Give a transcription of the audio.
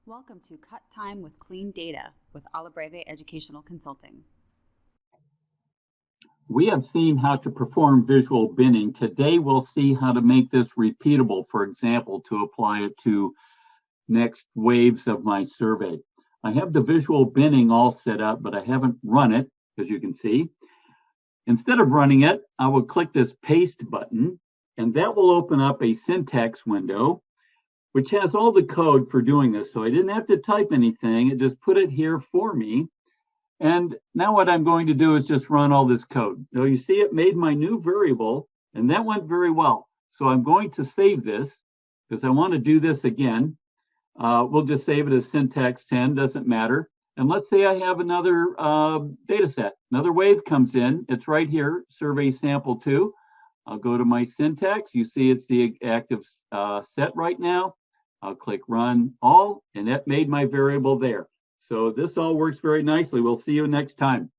Welcome to Cut Time with Clean Data with Alla Breve Educational Consulting. We have seen how to perform visual binning. Today we'll see how to make this repeatable, for example, to apply it to next waves of my survey. I have the visual binning all set up, but I haven't run it, as you can see. Instead of running it, I will click this paste button, and that will open up a syntax window, which has all the code for doing this. So I didn't have to type anything. It just put it here for me. And now what I'm going to do is just run all this code. Now you see it made my new variable, and that went very well. So I'm going to save this because I want to do this again. We'll just save it as syntax 10, doesn't matter. And let's say I have another data set. Another wave comes in. It's right here, survey sample 2. I'll go to my syntax. You see it's the active set right now. I'll click run all, and that made my variable there. So this all works very nicely. We'll see you next time.